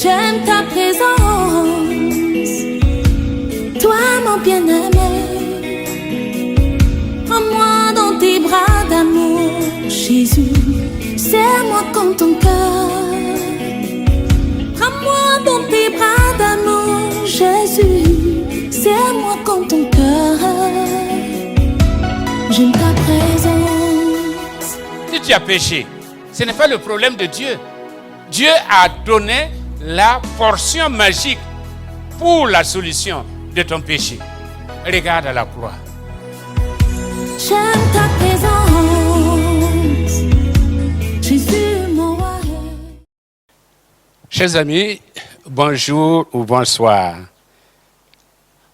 J'aime ta présence, toi mon bien-aimé. Prends-moi dans tes bras d'amour, Jésus. Serre-moi comme ton cœur. Prends-moi dans tes bras d'amour, Jésus. Serre-moi comme ton cœur. J'aime ta présence. Si tu as péché, ce n'est pas le problème de Dieu. Dieu a donné la portion magique pour la solution de ton péché. Regarde à la croix. J'aime ta présence, Jésus mon roi. Chers amis, bonjour ou bonsoir.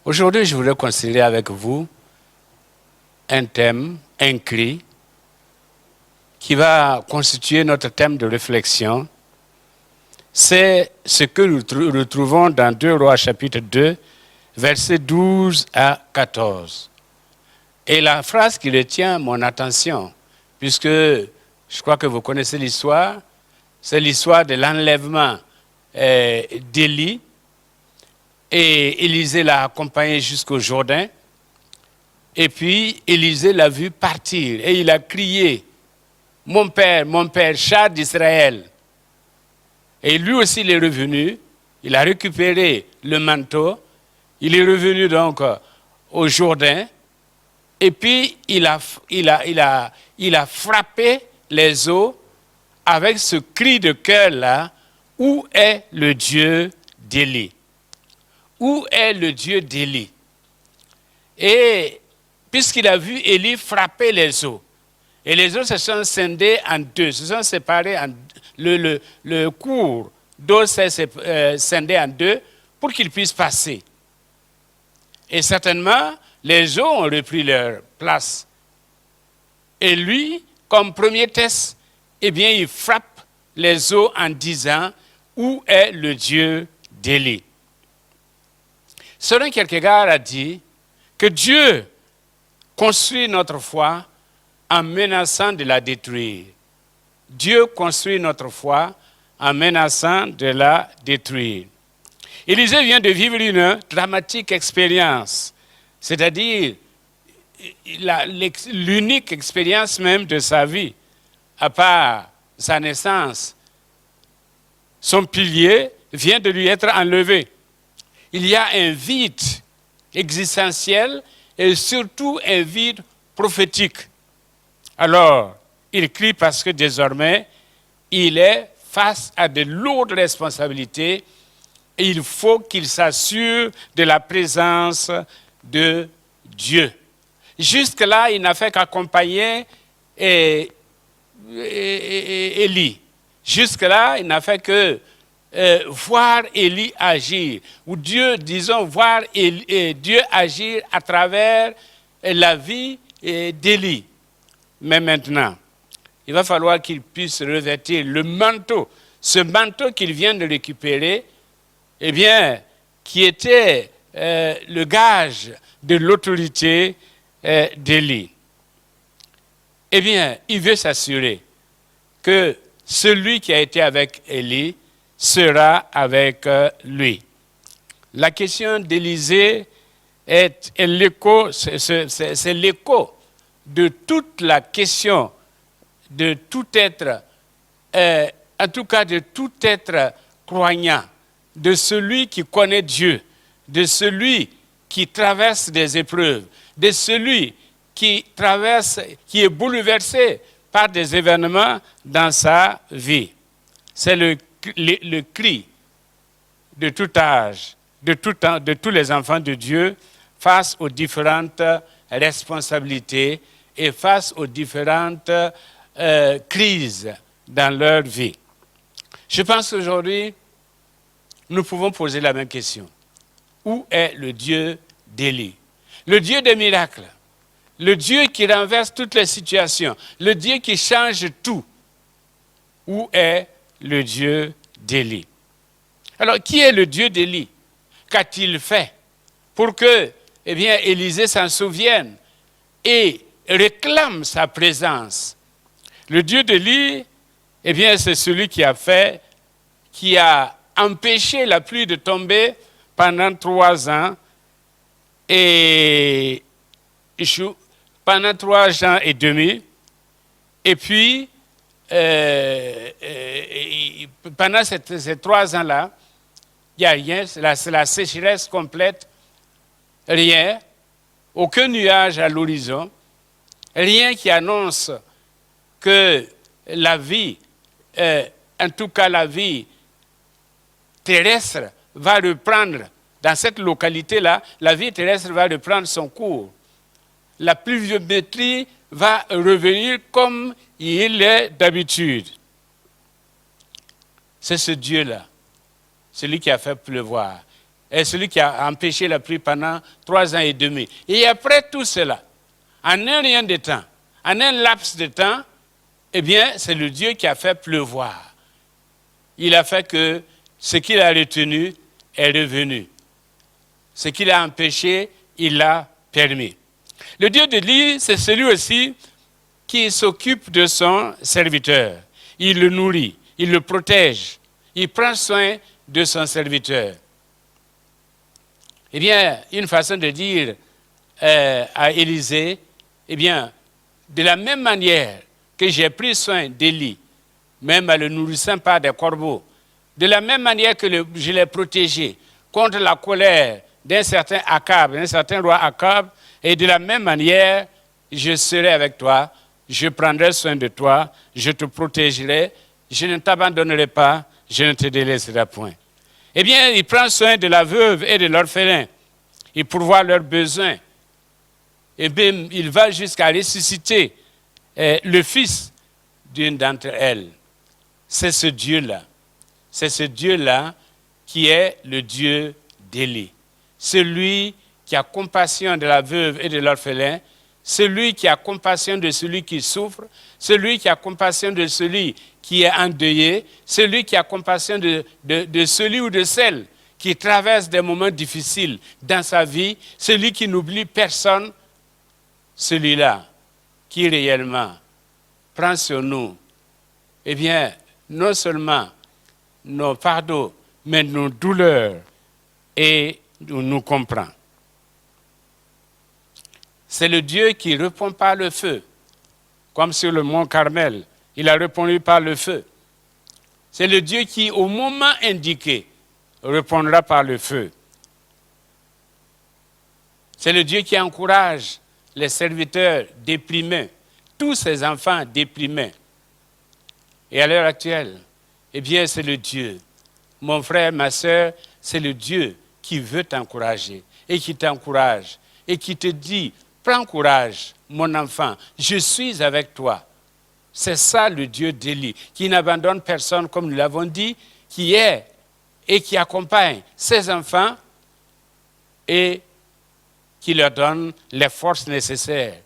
Aujourd'hui, je voudrais considérer avec vous un thème, un cri, qui va constituer notre thème de réflexion. C'est ce que nous retrouvons dans 2 Rois chapitre 2, versets 12 à 14. Et la phrase qui retient mon attention, puisque je crois que vous connaissez l'histoire, c'est l'histoire de l'enlèvement d'Élie. Et Élisée l'a accompagné jusqu'au Jourdain. Et puis Élisée l'a vu partir et il a crié, mon père, char d'Israël. Et lui aussi, il est revenu, il a récupéré le manteau, il est revenu donc au Jourdain, et puis il a frappé les eaux avec ce cri de cœur-là, où est le Dieu d'Élie? Où est le Dieu d'Élie? Et puisqu'il a vu Élie frapper les eaux, et les eaux se sont scindées en deux, se sont séparées en le cours d'eau s'est scindé en deux pour qu'il puisse passer. Et certainement, les eaux ont repris leur place. Et lui, comme premier test, eh bien, il frappe les eaux en disant, où est le Dieu d'Élie? Søren Kierkegaard a dit que Dieu construit notre foi en menaçant de la détruire. Dieu construit notre foi en menaçant de la détruire. Élisée vient de vivre une dramatique expérience, c'est-à-dire l'unique expérience même de sa vie, à part sa naissance. Son pilier vient de lui être enlevé. Il y a un vide existentiel et surtout un vide prophétique. Alors, il crie parce que désormais, il est face à de lourdes responsabilités et il faut qu'il s'assure de la présence de Dieu. Jusque-là, il n'a fait qu'accompagner Élie. Jusque-là, il n'a fait que voir Élie agir, ou Dieu, disons, voir Dieu agir à travers la vie d'Élie. Mais maintenant, il va falloir qu'il puisse revêtir le manteau, ce manteau qu'il vient de récupérer, eh bien, qui était le gage de l'autorité d'Élie. Eh bien, il veut s'assurer que celui qui a été avec Élie sera avec lui. La question d'Élisée est l'écho, c'est l'écho de toute la question de tout être, en tout cas de tout être croyant, de celui qui connaît Dieu, de celui qui traverse des épreuves, de celui qui est bouleversé par des événements dans sa vie. C'est le cri de tout âge, de tous les enfants de Dieu face aux différentes responsabilités et face aux différentes crises dans leur vie. Je pense qu'aujourd'hui, nous pouvons poser la même question. Où est le Dieu d'Élie? Le Dieu des miracles, le Dieu qui renverse toutes les situations, le Dieu qui change tout. Où est le Dieu d'Élie? Alors, qui est le Dieu d'Élie? Qu'a-t-il fait pour que, eh bien, Élisée s'en souvienne et réclame sa présence? Le Dieu d'Élie, eh bien, c'est celui qui a empêché la pluie de tomber pendant 3 ans et pendant 3 ans et demi. Et puis, pendant ces 3 ans-là, il n'y a rien, c'est la sécheresse complète, rien, aucun nuage à l'horizon, rien qui annonce que la vie, en tout cas la vie terrestre, va reprendre, dans cette localité-là, la vie terrestre va reprendre son cours. La pluviométrie va revenir comme il est d'habitude. C'est ce Dieu-là, celui qui a fait pleuvoir, et celui qui a empêché la pluie pendant 3 ans et demi. Et après tout cela, en un rien de temps, en un laps de temps, eh bien, c'est le Dieu qui a fait pleuvoir. Il a fait que ce qu'il a retenu est revenu. Ce qu'il a empêché, il l'a permis. Le Dieu d'Élie, c'est celui aussi qui s'occupe de son serviteur. Il le nourrit, il le protège, il prend soin de son serviteur. Eh bien, une façon de dire à Élisée, eh bien, de la même manière que j'ai pris soin d'Élie, même en le nourrissant par des corbeaux, de la même manière que je l'ai protégé contre la colère d'un certain Akab, d'un certain roi Akab, et de la même manière, je serai avec toi, je prendrai soin de toi, je te protégerai, je ne t'abandonnerai pas, je ne te délaisserai point. Eh bien, il prend soin de la veuve et de l'orphelin, il pourvoit leurs besoins, et bien, il va jusqu'à ressusciter le fils d'une d'entre elles. C'est ce Dieu-là. C'est ce Dieu-là qui est le Dieu d'Élie. Celui qui a compassion de la veuve et de l'orphelin, celui qui a compassion de celui qui souffre, celui qui a compassion de celui qui est endeuillé, celui qui a compassion de celui ou de celle qui traverse des moments difficiles dans sa vie, celui qui n'oublie personne, celui-là qui réellement prend sur nous, eh bien, non seulement nos fardeaux, mais nos douleurs, et nous comprend. C'est le Dieu qui répond par le feu, comme sur le mont Carmel, il a répondu par le feu. C'est le Dieu qui, au moment indiqué, répondra par le feu. C'est le Dieu qui encourage les serviteurs déprimés, tous ces enfants déprimés. Et à l'heure actuelle, eh bien, c'est le Dieu. Mon frère, ma sœur, c'est le Dieu qui veut t'encourager et qui t'encourage et qui te dit, prends courage, mon enfant, je suis avec toi. C'est ça le Dieu d'Élie, qui n'abandonne personne, comme nous l'avons dit, qui est et qui accompagne ses enfants et qui leur donne les forces nécessaires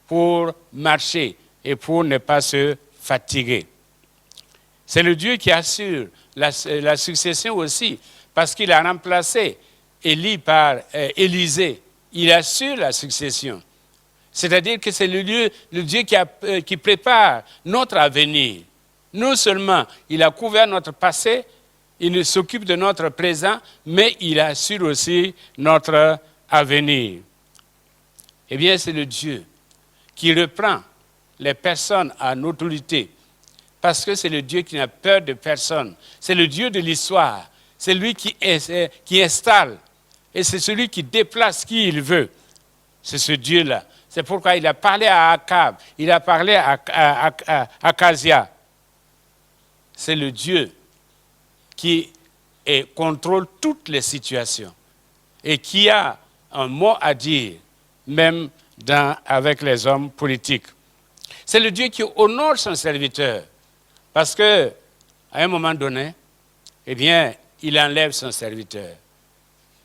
pour marcher et pour ne pas se fatiguer. C'est le Dieu qui assure la succession aussi, parce qu'il a remplacé Élie par Élisée. Il assure la succession. C'est-à-dire que c'est le Dieu qui prépare notre avenir. Non seulement il a couvert notre passé, il s'occupe de notre présent, mais il assure aussi notre avenir. Eh bien, c'est le Dieu qui reprend les personnes en autorité, parce que c'est le Dieu qui n'a peur de personne. C'est le Dieu de l'histoire. C'est lui qui installe. Et c'est celui qui déplace qui il veut. C'est ce Dieu-là. C'est pourquoi il a parlé à Akab. Il a parlé à Akazia. C'est le Dieu qui contrôle toutes les situations. Et qui a un mot à dire, même avec les hommes politiques. C'est le Dieu qui honore son serviteur. Parce qu'à un moment donné, eh bien, il enlève son serviteur.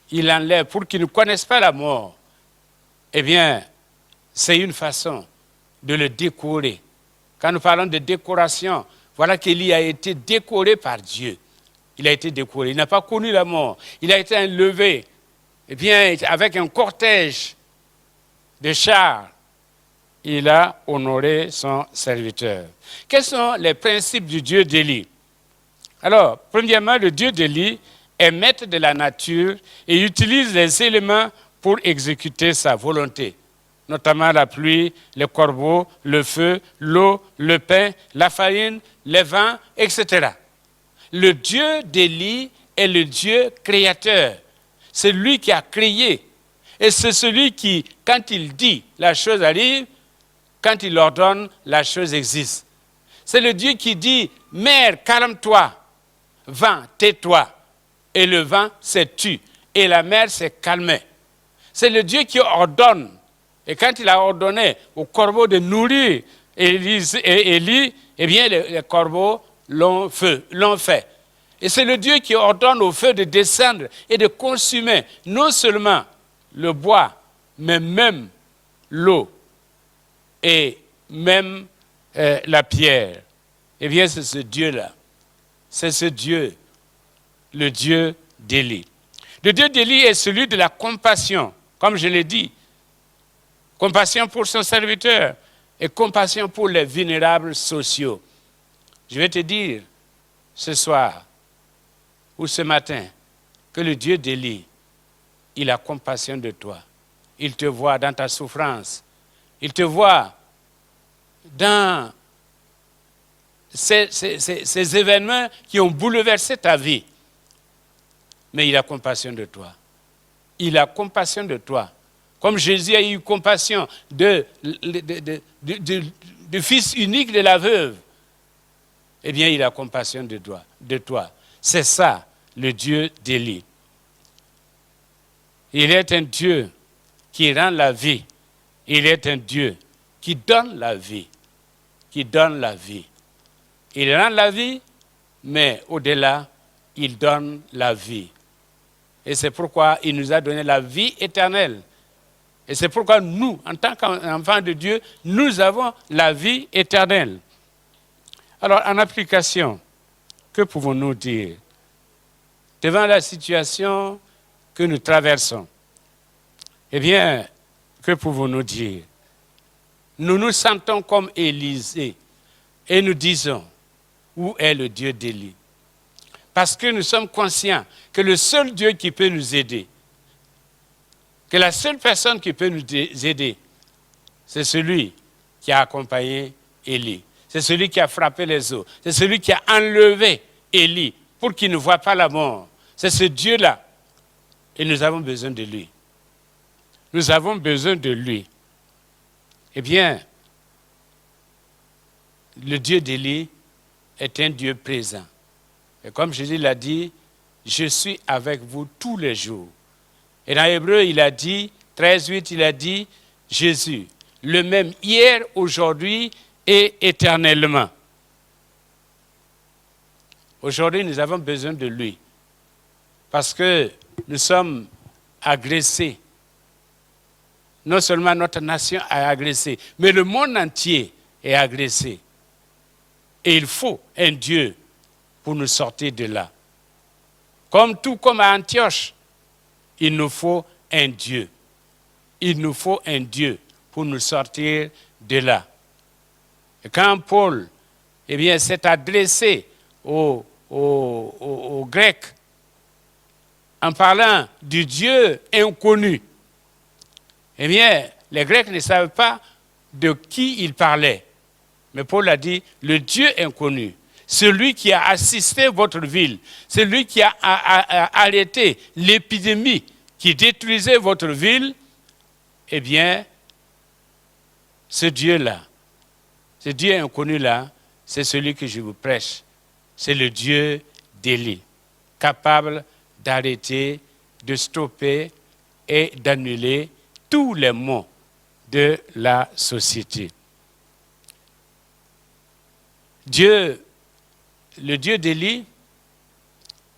Il enlève pour qu'il ne connaisse pas la mort. Eh bien, c'est une façon de le décorer. Quand nous parlons de décoration, voilà qu'Élie a été décoré par Dieu. Il a été décoré. Il n'a pas connu la mort. Il a été enlevé. Eh bien, avec un cortège de chars, il a honoré son serviteur. Quels sont les principes du Dieu d'Élie? Alors, premièrement, le Dieu d'Élie est maître de la nature et utilise les éléments pour exécuter sa volonté, notamment la pluie, les corbeaux, le feu, l'eau, le pain, la farine, les vents, etc. Le Dieu d'Élie est le Dieu créateur. C'est lui qui a créé. Et c'est celui qui, quand il dit, la chose arrive, quand il ordonne, la chose existe. C'est le Dieu qui dit, mer, calme-toi, vent, tais-toi. Et le vent s'est tu, et la mer s'est calmée. C'est le Dieu qui ordonne. Et quand il a ordonné aux corbeaux de nourrir Élie, eh bien les corbeaux l'ont fait. Et c'est le Dieu qui ordonne au feu de descendre et de consumer non seulement le bois, mais même l'eau et même la pierre. Eh bien, c'est ce Dieu-là. C'est ce Dieu, le Dieu d'Élie. Le Dieu d'Élie est celui de la compassion, comme je l'ai dit. Compassion pour son serviteur et compassion pour les vulnérables sociaux. Je vais te dire ce soir ou ce matin que le Dieu d'Élie, il a compassion de toi. Il te voit dans ta souffrance. Il te voit dans ces événements qui ont bouleversé ta vie. Mais il a compassion de toi. Il a compassion de toi. Comme Jésus a eu compassion du fils unique de la veuve, eh bien, il a compassion de toi. C'est ça, le Dieu d'Élie. Il est un Dieu qui rend la vie. Il est un Dieu qui donne la vie. Qui donne la vie. Il rend la vie, mais au-delà, il donne la vie. Et c'est pourquoi il nous a donné la vie éternelle. Et c'est pourquoi nous, en tant qu'enfants de Dieu, nous avons la vie éternelle. Alors, en application, que pouvons-nous dire devant la situation que nous traversons? Eh bien, que pouvons-nous dire? Nous nous sentons comme Élisée et nous disons, où est le Dieu d'Élie? Parce que nous sommes conscients que le seul Dieu qui peut nous aider, que la seule personne qui peut nous aider, c'est celui qui a accompagné Élie. C'est celui qui a frappé les eaux. C'est celui qui a enlevé Élie pour qu'il ne voie pas la mort. C'est ce Dieu-là. Et nous avons besoin de lui. Nous avons besoin de lui. Eh bien, le Dieu d'Élie est un Dieu présent. Et comme Jésus l'a dit, je suis avec vous tous les jours. Et dans Hébreu, il a dit, 13:8, il a dit, Jésus, le même hier, aujourd'hui et éternellement. Aujourd'hui, nous avons besoin de lui. Parce que nous sommes agressés. Non seulement notre nation est agressée, mais le monde entier est agressé. Et il faut un Dieu pour nous sortir de là. Comme à Antioche, il nous faut un Dieu. Il nous faut un Dieu pour nous sortir de là. Et quand Paul s'est adressé aux Grecs en parlant du Dieu inconnu, eh bien, les Grecs ne savaient pas de qui il parlait. Mais Paul a dit, le Dieu inconnu, celui qui a assisté votre ville, celui qui a arrêté l'épidémie qui détruisait votre ville, eh bien, ce Dieu-là, ce Dieu inconnu-là, c'est celui que je vous prêche. C'est le Dieu d'Élie, capable d'arrêter, de stopper et d'annuler tous les maux de la société. Le Dieu d'Élie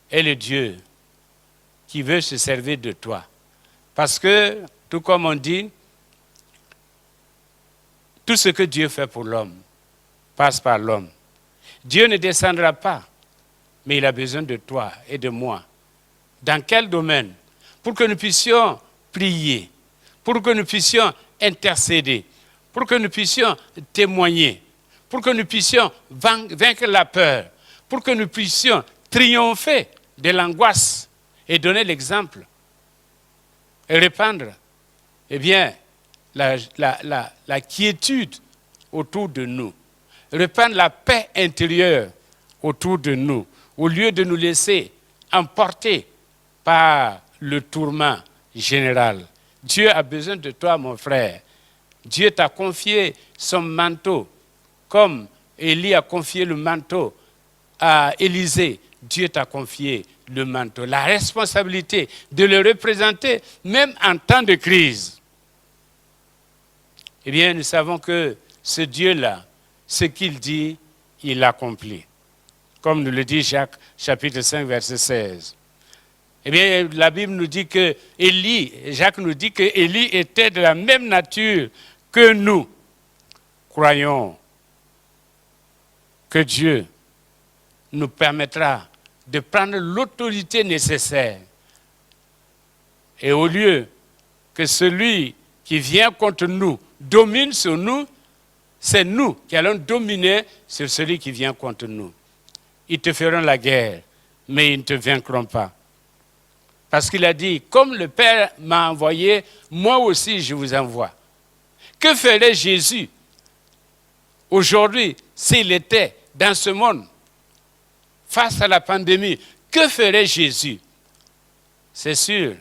est le Dieu qui veut se servir de toi. Parce que, tout comme on dit, tout ce que Dieu fait pour l'homme passe par l'homme. Dieu ne descendra pas, mais il a besoin de toi et de moi. Dans quel domaine? Pour que nous puissions prier, pour que nous puissions intercéder, pour que nous puissions témoigner, pour que nous puissions vaincre la peur, pour que nous puissions triompher de l'angoisse et donner l'exemple et répandre, eh bien, la quiétude autour de nous, répandre la paix intérieure autour de nous, au lieu de nous laisser emporter par le tourment général. Dieu a besoin de toi, mon frère. Dieu t'a confié son manteau, comme Élie a confié le manteau à Élisée. Dieu t'a confié le manteau, la responsabilité de le représenter, même en temps de crise. Eh bien, nous savons que ce Dieu-là, ce qu'il dit, il l'accomplit. Comme nous le dit Jacques, chapitre 5, verset 16. Eh bien, la Bible nous dit que Jacques nous dit que Élie était de la même nature que nous. Croyons que Dieu nous permettra de prendre l'autorité nécessaire. Et au lieu que celui qui vient contre nous domine sur nous, c'est nous qui allons dominer sur celui qui vient contre nous. Ils te feront la guerre, mais ils ne te vaincront pas. Parce qu'il a dit, comme le Père m'a envoyé, moi aussi je vous envoie. Que ferait Jésus aujourd'hui s'il était dans ce monde face à la pandémie? Que ferait Jésus? C'est sûr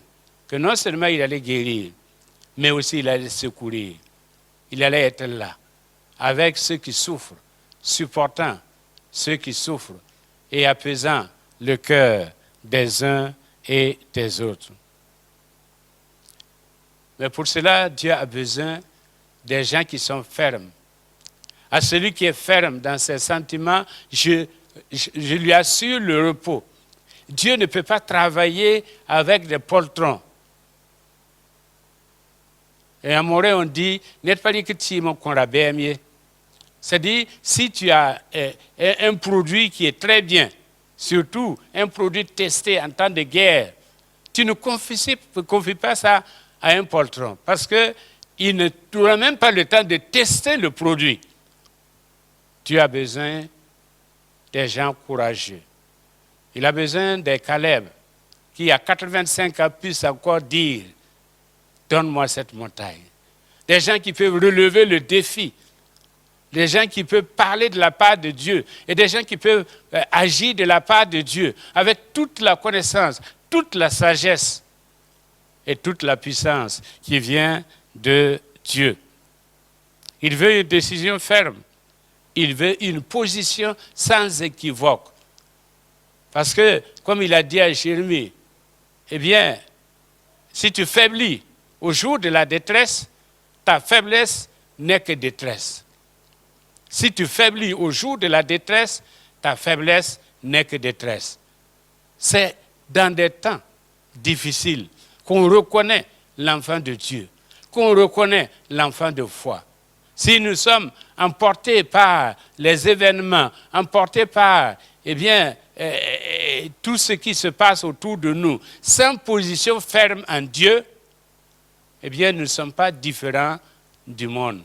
que non seulement il allait guérir, mais aussi il allait secourir. Il allait être là, avec ceux qui souffrent, supportant ceux qui souffrent et apaisant le cœur des uns et des autres. Mais pour cela, Dieu a besoin des gens qui sont fermes. À celui qui est ferme dans ses sentiments, je lui assure le repos. Dieu ne peut pas travailler avec des poltrons. Et en Morée, on dit, n'êtes pas dit que tu m'as qu'on. C'est-à-dire, si tu as un produit qui est très bien, surtout un produit testé en temps de guerre, tu ne confies pas ça à un poltron, parce qu'il ne t'aura même pas le temps de tester le produit. Tu as besoin des gens courageux. Il a besoin des Caleb, qui à 85 ans puissent encore dire, donne-moi cette montagne. Des gens qui peuvent relever le défi. Des gens qui peuvent parler de la part de Dieu. Et des gens qui peuvent agir de la part de Dieu. Avec toute la connaissance, toute la sagesse et toute la puissance qui vient de Dieu. Il veut une décision ferme. Il veut une position sans équivoque. Parce que, comme il a dit à Jérémie, eh bien, si tu faiblis au jour de la détresse, ta faiblesse n'est que détresse. Si tu faiblis au jour de la détresse, ta faiblesse n'est que détresse. C'est dans des temps difficiles qu'on reconnaît l'enfant de Dieu, qu'on reconnaît l'enfant de foi. Si nous sommes emportés par les événements, emportés par, tout ce qui se passe autour de nous, sans position ferme en Dieu, eh bien, nous ne sommes pas différents du monde.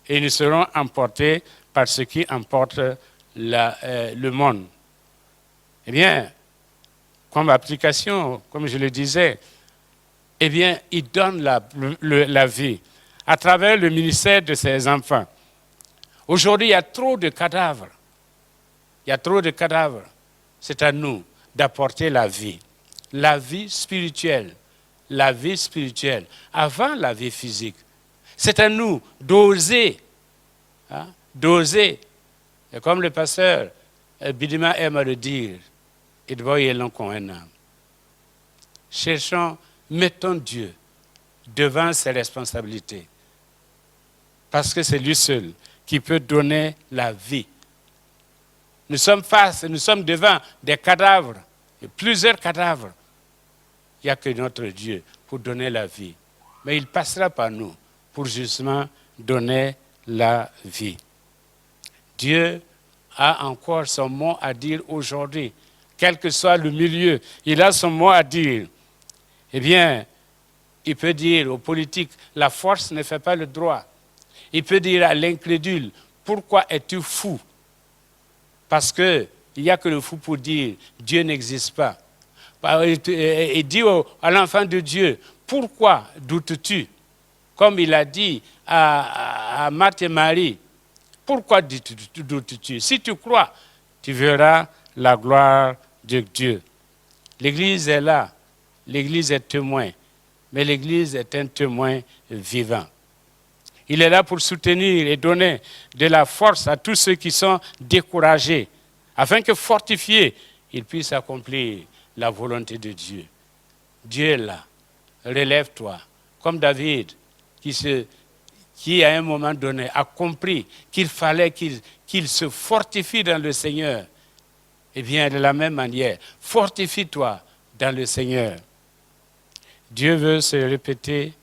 Et nous serons emportés par ce qui emporte le monde. Eh bien, comme application, comme je le disais, eh bien, il donne la vie à travers le ministère de ses enfants. Aujourd'hui, il y a trop de cadavres. Il y a trop de cadavres. C'est à nous d'apporter la vie spirituelle. La vie spirituelle, avant la vie physique. C'est à nous d'oser, d'oser. Et comme le pasteur Bidima aime à le dire, il va y aller comme un âme. Cherchons, mettons Dieu devant ses responsabilités. Parce que c'est lui seul qui peut donner la vie. Nous sommes devant des cadavres, plusieurs cadavres. Il n'y a que notre Dieu pour donner la vie. Mais il passera par nous pour justement donner la vie. Dieu a encore son mot à dire aujourd'hui. Quel que soit le milieu, il a son mot à dire. Eh bien, il peut dire aux politiques, la force ne fait pas le droit. Il peut dire à l'incrédule, pourquoi es-tu fou? Parce que il n'y a que le fou pour dire Dieu n'existe pas. Il dit à l'enfant de Dieu, pourquoi doutes-tu? Comme il a dit à Marthe et Marie, pourquoi doutes-tu? Si tu crois, tu verras la gloire de Dieu. L'Église est là, l'Église est témoin, mais l'Église est un témoin vivant. Il est là pour soutenir et donner de la force à tous ceux qui sont découragés, afin que fortifiés, ils puissent accomplir la volonté de Dieu. Dieu est là, relève-toi, comme David, qui à un moment donné a compris qu'il fallait qu'il se fortifie dans le Seigneur. Eh bien, de la même manière, fortifie-toi dans le Seigneur. Dieu veut se répéter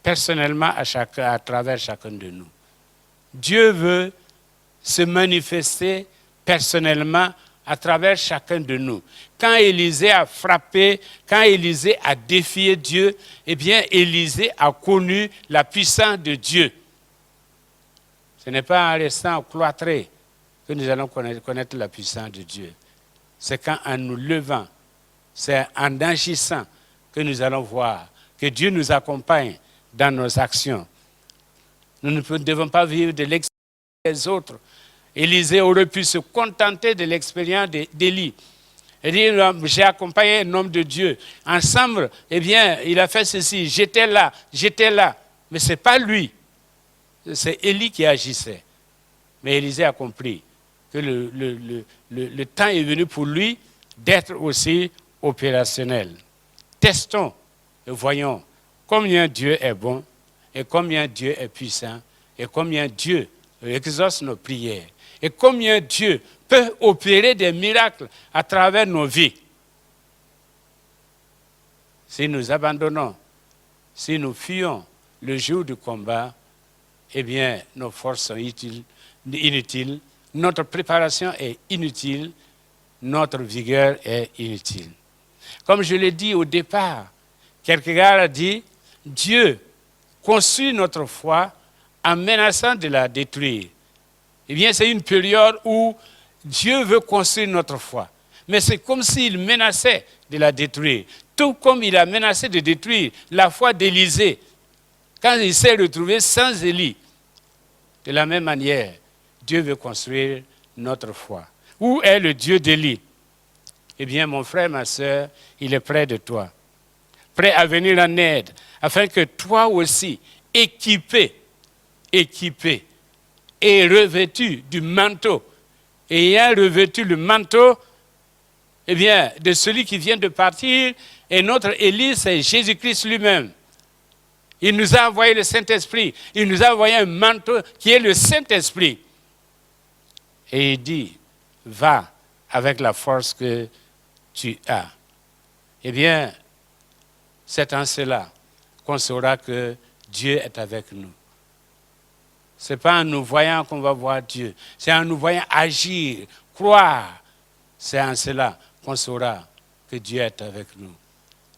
personnellement à travers chacun de nous. Dieu veut se manifester personnellement à travers chacun de nous. Quand Élisée a frappé, quand Élisée a défié Dieu, eh bien, Élisée a connu la puissance de Dieu. Ce n'est pas en restant cloîtré que nous allons connaître la puissance de Dieu. C'est quand en nous levant, c'est en agissant que nous allons voir que Dieu nous accompagne dans nos actions. Nous ne devons pas vivre de l'expérience des autres. Élisée aurait pu se contenter de l'expérience d'Élie. Il dit, j'ai accompagné un homme de Dieu. Ensemble, eh bien, il a fait ceci. J'étais là. Mais ce n'est pas lui. C'est Élie qui agissait. Mais Élisée a compris que le temps est venu pour lui d'être aussi opérationnel. Testons et voyons combien Dieu est bon et combien Dieu est puissant et combien Dieu exauce nos prières et combien Dieu peut opérer des miracles à travers nos vies. Si nous abandonnons, si nous fuyons le jour du combat, eh bien, nos forces sont inutiles, notre préparation est inutile, notre vigueur est inutile. Comme je l'ai dit au départ, Kierkegaard a dit, Dieu construit notre foi en menaçant de la détruire. Eh bien, c'est une période où Dieu veut construire notre foi. Mais c'est comme s'il menaçait de la détruire. Tout comme il a menacé de détruire la foi d'Élisée quand il s'est retrouvé sans Élie. De la même manière, Dieu veut construire notre foi. Où est le Dieu d'Élie? Eh bien, mon frère, ma soeur, il est près de toi. Prêt à venir en aide, afin que toi aussi, équipé et revêtu du manteau, ayant revêtu le manteau, eh bien, de celui qui vient de partir, et notre Élie, c'est Jésus-Christ lui-même. Il nous a envoyé le Saint-Esprit, il nous a envoyé un manteau qui est le Saint-Esprit. Et il dit, va avec la force que tu as. Eh bien, c'est en cela qu'on saura que Dieu est avec nous. Ce n'est pas en nous voyant qu'on va voir Dieu. C'est en nous voyant agir, croire. C'est en cela qu'on saura que Dieu est avec nous.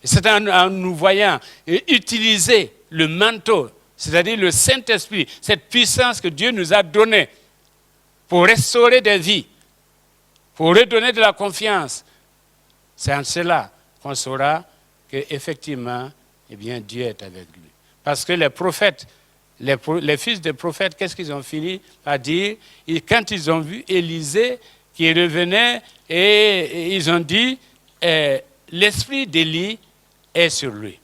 Et c'est en nous voyant utiliser le manteau, c'est-à-dire le Saint-Esprit, cette puissance que Dieu nous a donnée pour restaurer des vies, pour redonner de la confiance. C'est en cela qu'on saura qu'effectivement, eh bien, Dieu est avec lui. Parce que les prophètes, les fils des prophètes, qu'est-ce qu'ils ont fini par dire? Quand ils ont vu Élisée qui revenait, et ils ont dit, l'esprit d'Élie est sur lui.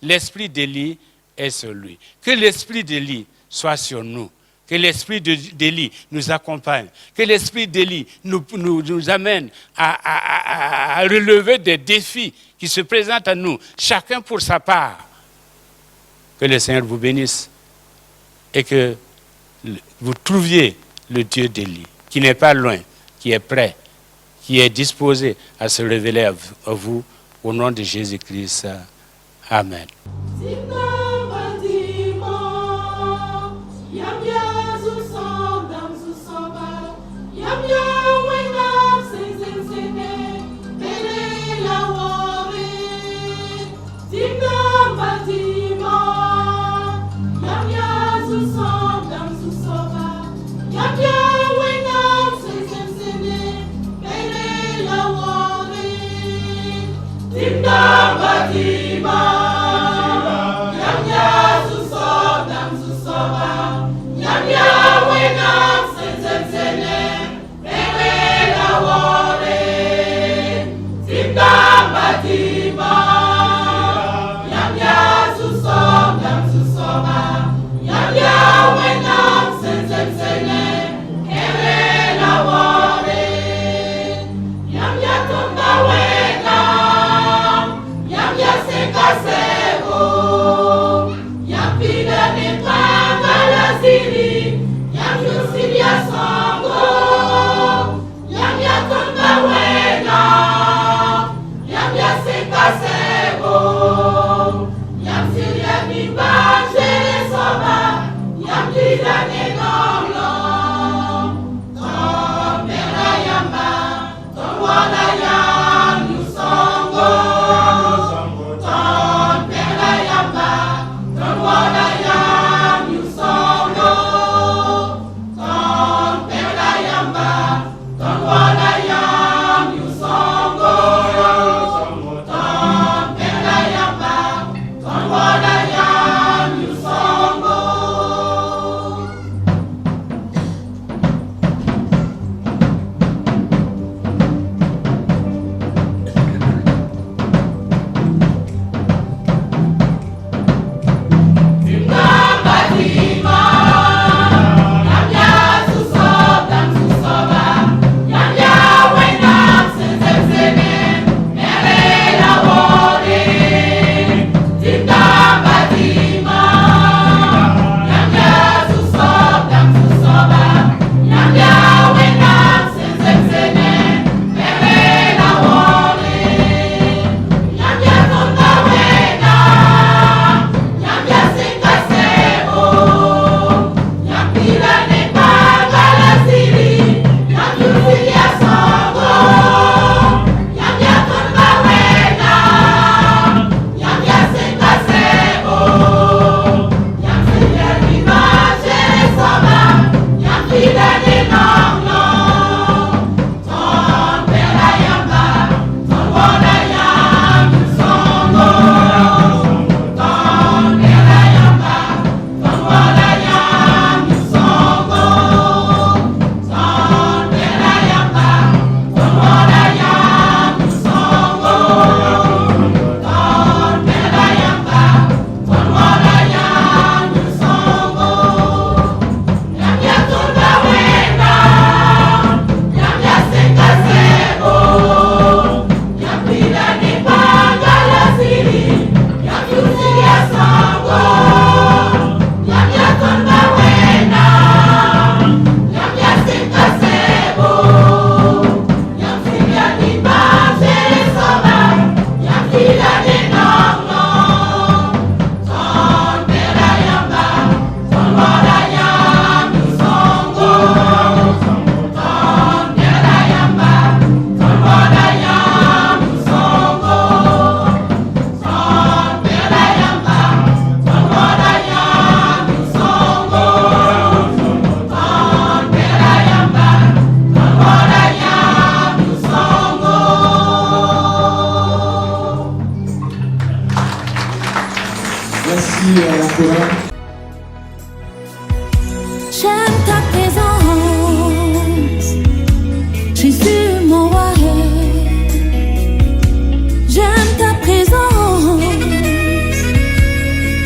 L'esprit d'Élie est sur lui. Que l'esprit d'Élie soit sur nous. Que l'esprit d'Élie nous accompagne. Que l'esprit d'Élie nous amène à relever des défis qui se présentent à nous, chacun pour sa part. Que le Seigneur vous bénisse et que vous trouviez le Dieu d'Élie, qui n'est pas loin, qui est prêt, qui est disposé à se révéler à vous au nom de Jésus-Christ. Amen.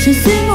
Jésus